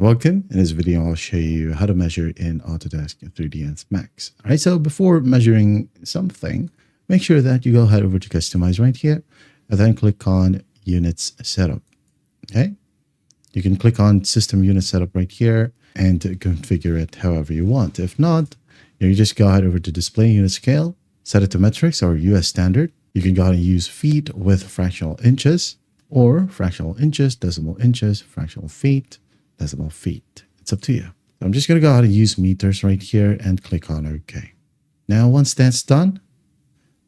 Welcome. In this video, I'll show you how to measure in Autodesk 3ds Max. All right, so before measuring something, make sure that you go ahead over to Customize right here, and then click on Units Setup. Okay, you can click on System Unit Setup right here and configure it however you want. If not, you just go ahead over to Display Unit Scale, set it to metrics or US standard. You can go ahead and use feet with fractional inches, or fractional inches, decimal inches, fractional feet, decimal feet. It's up to you. So I'm just going to go ahead and use meters right here and click on OK. Now, once that's done,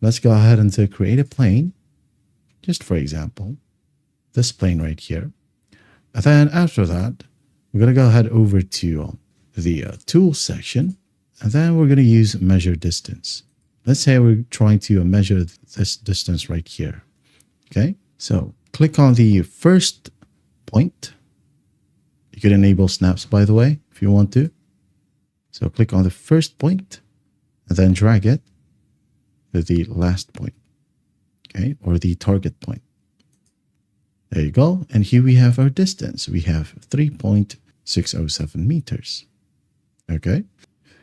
let's go ahead and create a plane. Just for example, this plane right here. And then after that, we're going to go ahead over to the Tools section. And then we're going to use Measure Distance. Let's say we're trying to measure this distance right here. Okay, so click on the first point. You can enable snaps, by the way, if you want to. So click on the first point and then drag it to the last point, okay, or the target point. There you go. And here we have our distance. We have 3.607 meters. Okay.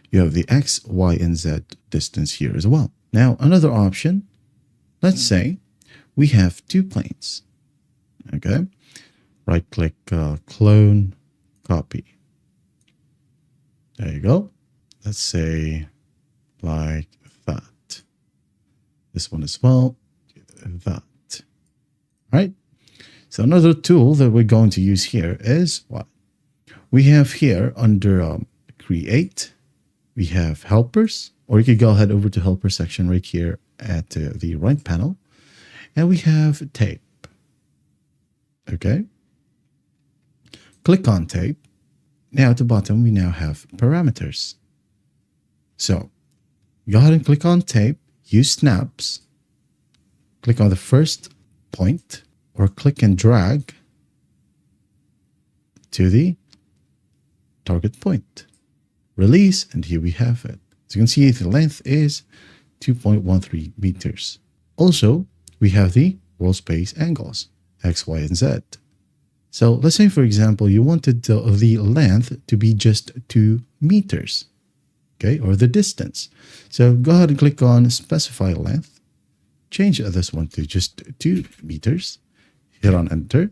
You have the X, Y, and Z distance here as well. Now, another option, let's say we have two planes. Okay. Right click, clone, copy. There you go. Let's say like that. This one as well, that. All right. So another tool that we're going to use here is what? We have here under Create, we have Helpers, or you could go ahead over to Helper section right here at the right panel. And we have Tape. Okay. Click on Tape. Now at the bottom, we now have parameters. So go ahead and click on Tape, use snaps, click on the first point, or click and drag to the target point. Release, and here we have it. As you can see, the length is 2.13 meters. Also, we have the world space angles, X, Y, and Z. So let's say, for example, you wanted the length to be just 2 meters, okay, or the distance. So go ahead and click on Specify Length. Change this one to just 2 meters. Hit on Enter.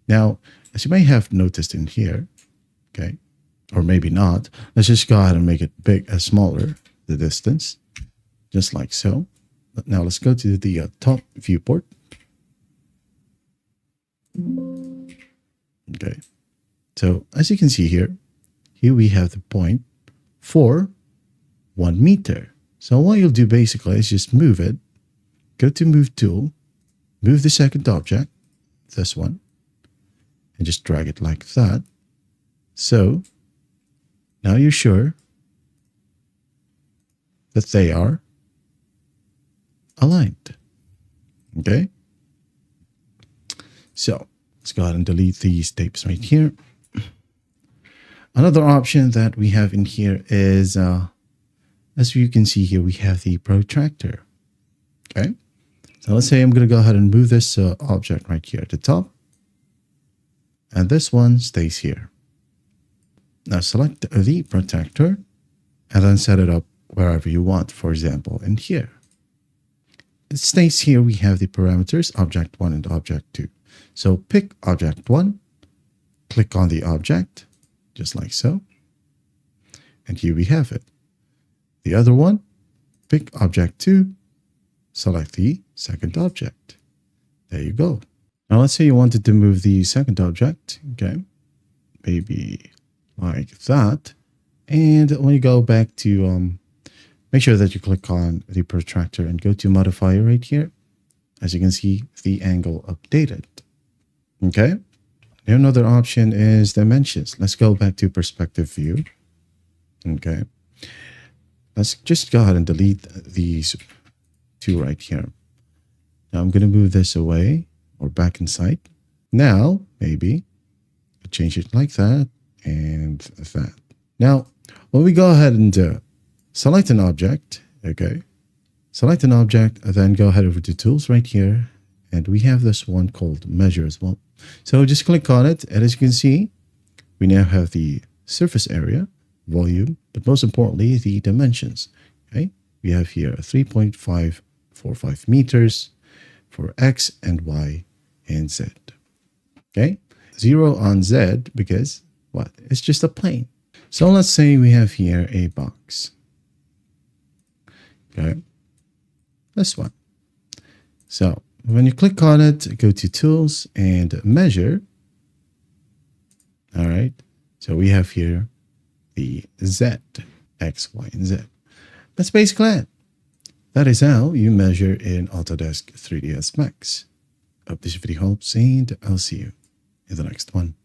Now, as you may have noticed in here, okay, or maybe not, let's just go ahead and make it smaller, the distance, just like so. But now let's go to the top viewport. Okay, so as you can see here we have the point for 1 meter. So what you'll do basically is just move it, go to Move Tool, move the second object, this one, and just drag it like that. So now you're sure that they are aligned. Okay, so let's go ahead and delete these tapes right here. Another option that we have in here is, as you can see here, we have the protractor. Okay, so let's say I'm going to go ahead and move this object right here at the top, and this one stays here. Now select the protractor and then set it up wherever you want, for example, in here. It stays here. We have the parameters, object 1 and object 2. So pick object 1, click on the object, just like so. And here we have it. The other one, pick object 2, select the second object. There you go. Now let's say you wanted to move the second object, okay, maybe like that. And when you go back to, make sure that you click on the protractor and go to Modifier right here. As you can see, the angle updated. Okay. Now another option is dimensions. Let's go back to perspective view. Okay. Let's just go ahead and delete these two right here. Now I'm going to move this away or back inside. Now, maybe change it like that and that. Now, when we go ahead and select an object, okay, select an object, and then go ahead over to Tools right here. And we have this one called Measure as well. So just click on it. And as you can see, We now have the surface area, volume, but most importantly, the dimensions. Okay, we have here 3.545 meters for X and Y and Z. Okay, 0 on Z because what? It's just a plane. So let's say we have here a box. Okay, this one. So when you click on it, go to Tools and Measure. All right, so we have here the Z, X, Y, and Z. That's basically it. That is how you measure in Autodesk 3ds Max. Hope this video helps, and I'll see you in the next one.